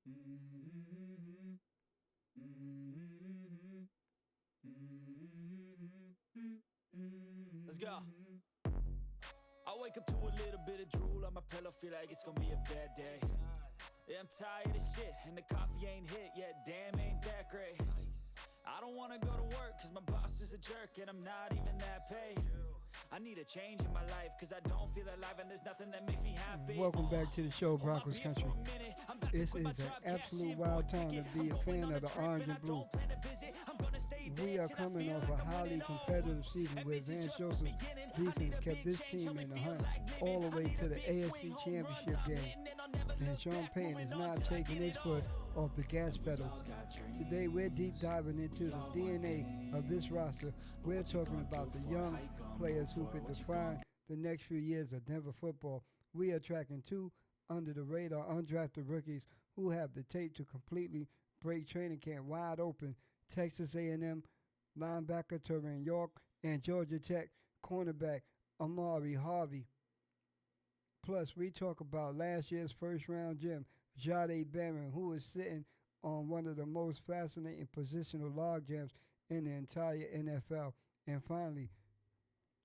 Mm-hmm. Mm-hmm. Mm-hmm. Let's go. I wake up to a little bit of drool on my pillow, feel like it's gonna be a bad day. Yeah, I'm tired of shit, and the coffee ain't hit yet, damn, ain't that great. I don't wanna go to work, cause my boss is a jerk, and I'm not even that paid. I need a change in my life, cause I don't feel alive, and there's nothing that makes me happy. Welcome back to the show, Broncos Country. This is an absolute wild time to be a fan of the orange and blue. We are coming off a highly competitive season where Vance Joseph's defense kept this team in the hunt all the way to the AFC Championship game. And Sean Payton is not taking his foot off the gas pedal. Today we're deep diving into the DNA of this roster. We're talking about the young players who could define the next few years of Denver football. We are tracking two under-the-radar undrafted rookies who have the tape to completely break training camp wide open. Texas A&M linebacker Terran York and Georgia Tech cornerback Amari Harvey. Plus, we talk about last year's first-round gem, Jade Barron, who is sitting on one of the most fascinating positional log jams in the entire NFL. And finally,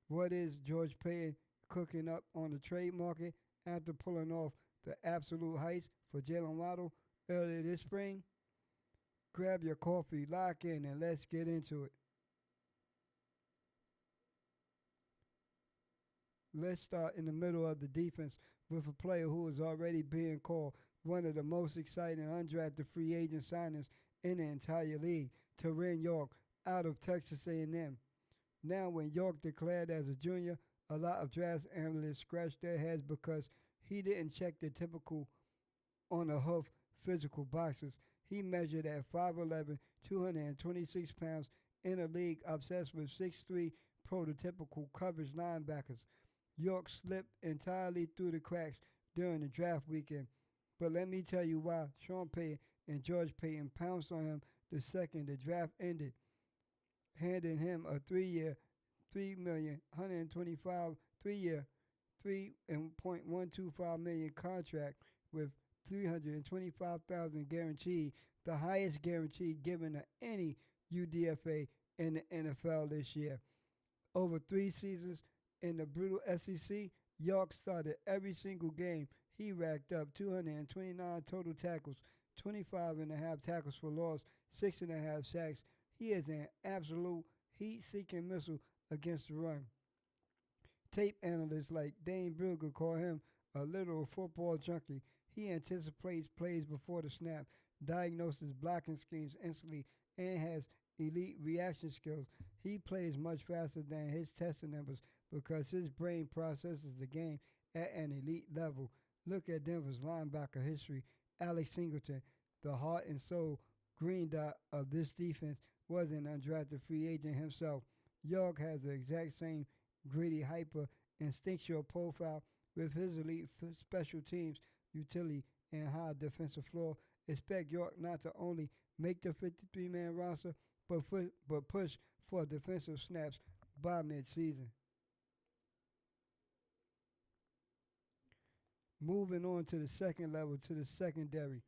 what is George Payton cooking up on the trade market after pulling off the absolute heights for Jalen Waddle earlier this spring? Grab your coffee, lock in, and let's get into it. Let's start in the middle of the defense with a player who is already being called one of the most exciting undrafted free agent signings in the entire league, Terran York out of Texas A&M. Now, when York declared as a junior, a lot of draft analysts scratched their heads because he didn't check the typical on the hoof physical boxes. He measured at 5'11", 226 pounds in a league obsessed with 6'3" prototypical coverage linebackers. York slipped entirely through the cracks during the draft weekend. But let me tell you why Sean Payton and George Payton pounced on him the second the draft ended, handing him a 3-year, $3,125,000, 3-year, $3.125 million contract with $325,000 guaranteed, the highest guarantee given to any UDFA in the NFL this year. Over 3 seasons in the brutal SEC, York started every single game. He racked up 229 total tackles, 25.5 tackles for loss, 6.5 sacks. He is an absolute heat-seeking missile against the run. Tape analysts like Dane Brugger call him a literal football junkie. He anticipates plays before the snap, diagnoses blocking schemes instantly, and has elite reaction skills. He plays much faster than his testing numbers because his brain processes the game at an elite level. Look at Denver's linebacker history. Alex Singleton, the heart and soul green dot of this defense, was an undrafted free agent himself. York has the exact same gritty, hyper, instinctual profile with his elite special teams utility and high defensive floor. Expect York not to only make the 53-man roster, but push for defensive snaps by midseason. Moving on to the second level, to the secondary.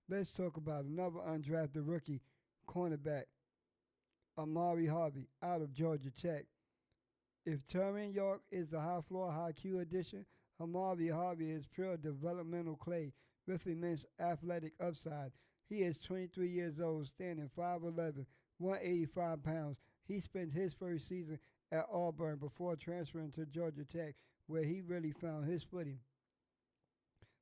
Let's talk about another undrafted rookie cornerback, Amari Harvey, out of Georgia Tech. If Terran York is the high-floor, high-Q addition, Amari Harvey is pure developmental clay with immense athletic upside. He is 23 years old, standing 5'11", 185 pounds. He spent his first season at Auburn before transferring to Georgia Tech, where he really found his footing.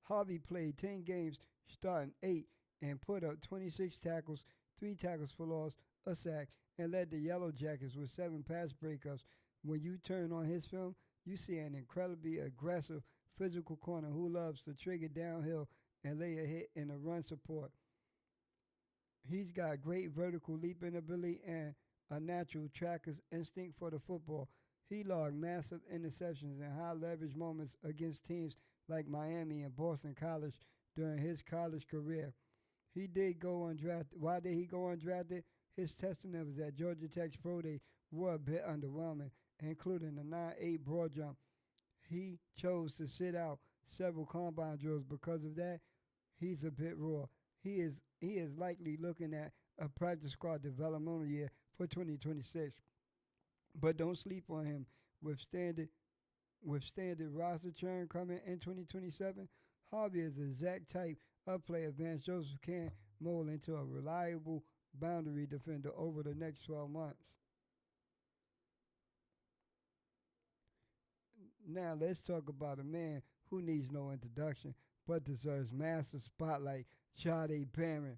Harvey played 10 games, starting 8, and put up 26 tackles, 3 tackles for loss, a sack, and led the Yellow Jackets with 7 pass breakups. When you turn on his film, you see an incredibly aggressive, physical corner who loves to trigger downhill and lay a hit in the run support. He's got great vertical leaping ability and a natural tracker's instinct for the football. He logged massive interceptions and high leverage moments against teams like Miami and Boston College during his college career. He did go undrafted. Why did he go undrafted? His testing numbers at Georgia Tech's Pro Day were a bit underwhelming, including the 9.8 broad jump. He chose to sit out several combine drills because of that. he's a bit raw. He is likely looking at a practice squad developmental year for 2026. But don't sleep on him. With standard roster churn coming in 2027, Harvey is the exact type of player Vance Joseph can mold into a reliable boundary defender over the next 12 months. Now let's talk about a man who needs no introduction but deserves massive spotlight, Jahdae Barron.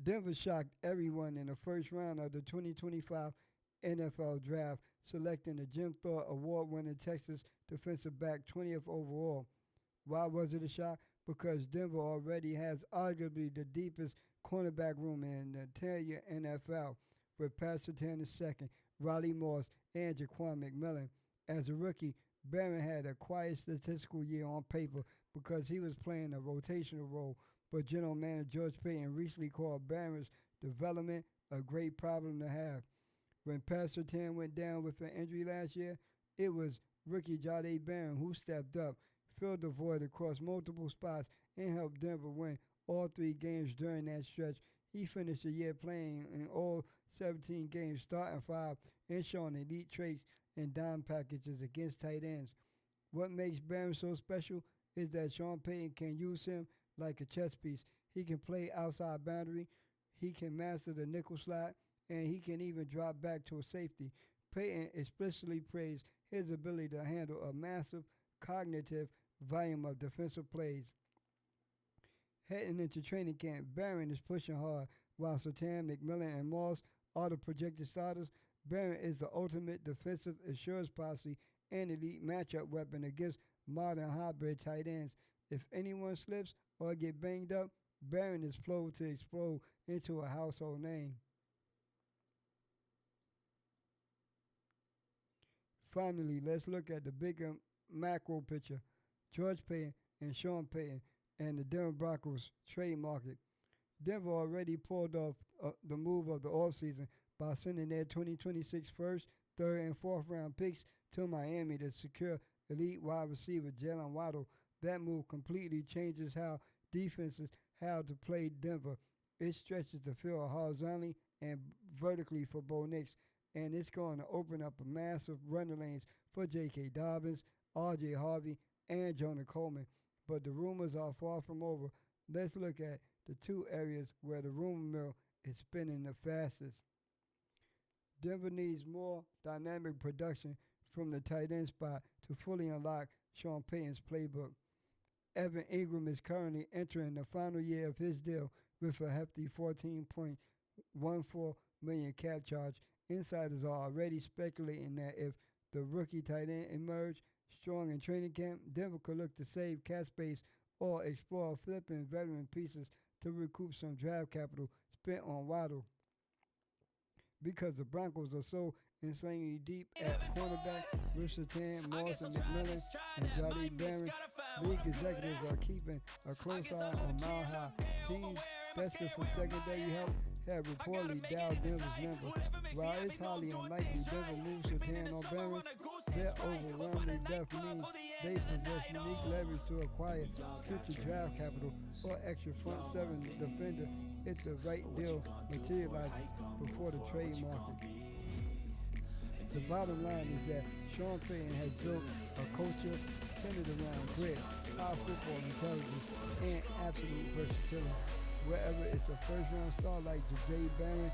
Denver shocked everyone in the first round of the 2025 NFL Draft, selecting the Jim Thorpe Award-winning Texas defensive back 20th overall. Why was it a shock? Because Denver already has arguably the deepest cornerback room in the entire NFL, with Pat Surtain II, Riley Moss, and Jaquan McMillan. As a rookie, Barron had a quiet statistical year on paper because he was playing a rotational role, but general manager George Payton recently called Barron's development a great problem to have. When Pat Surtain went down with an injury last year, it was rookie Jahdae Barron who stepped up, filled the void across multiple spots, and helped Denver win all 3 games during that stretch. He finished the year playing in all 17 games, starting 5, and showing elite traits and dime packages against tight ends. What makes Barron so special is that Sean Payton can use him like a chess piece. He can play outside boundary, he can master the nickel slot, and he can even drop back to a safety. Payton explicitly praised his ability to handle a massive cognitive volume of defensive plays. Heading into training camp, Barron is pushing hard, while Surtain, McMillan, and Moss are the projected starters. Barron is the ultimate defensive assurance posse and elite matchup weapon against modern hybrid tight ends. If anyone slips or get banged up, Barron is flowed to explode into a household name. Finally, let's look at the bigger macro picture. George Payton and Sean Payton and the Denver Broncos trade market. Denver already pulled off the move of the offseason by sending their 2026 first, third, and fourth round picks to Miami to secure elite wide receiver Jalen Waddle. That move completely changes how defenses have to play Denver. It stretches the field horizontally and vertically for Bo Nix, and it's going to open up a massive running lanes for J.K. Dobbins, R.J. Harvey, and Jonah Coleman. But the rumors are far from over. Let's look at the 2 areas where the rumor mill is spinning the fastest. Denver needs more dynamic production from the tight end spot to fully unlock Sean Payton's playbook. Evan Ingram is currently entering the final year of his deal with a hefty $14.14 million cap charge. Insiders are already speculating that if the rookie tight end emerged strong in training camp, Denver could look to save cap space or explore flipping veteran pieces to recoup some draft capital spent on Waddle. Because the Broncos are so insanely deep at cornerback, with Surtain, Moss, and McMillan, and Jahdae Barron, league executives are keeping a close eye on Mile High. Teams desperate for secondary help have reportedly dialed Denver's number. While it's highly unlikely Denver moves Surtain or Barron, their overwhelming depth means they possess unique leverage to acquire future draft capital or extra front 7 defender if the right deal materializes before the trade market. The bottom line is that Sean Payton has built a culture centered around grit, high football intelligence, and absolute versatility. Wherever it's a first-round star like Jahdae Barron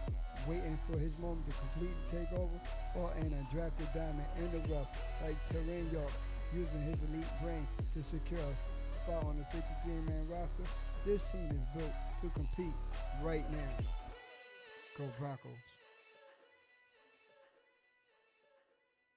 waiting for his moment to complete the takeover, or an undrafted diamond in the rough like Terrain York using his elite brain to secure a spot on the 53-man roster, this team is built to compete right now. Go Broncos.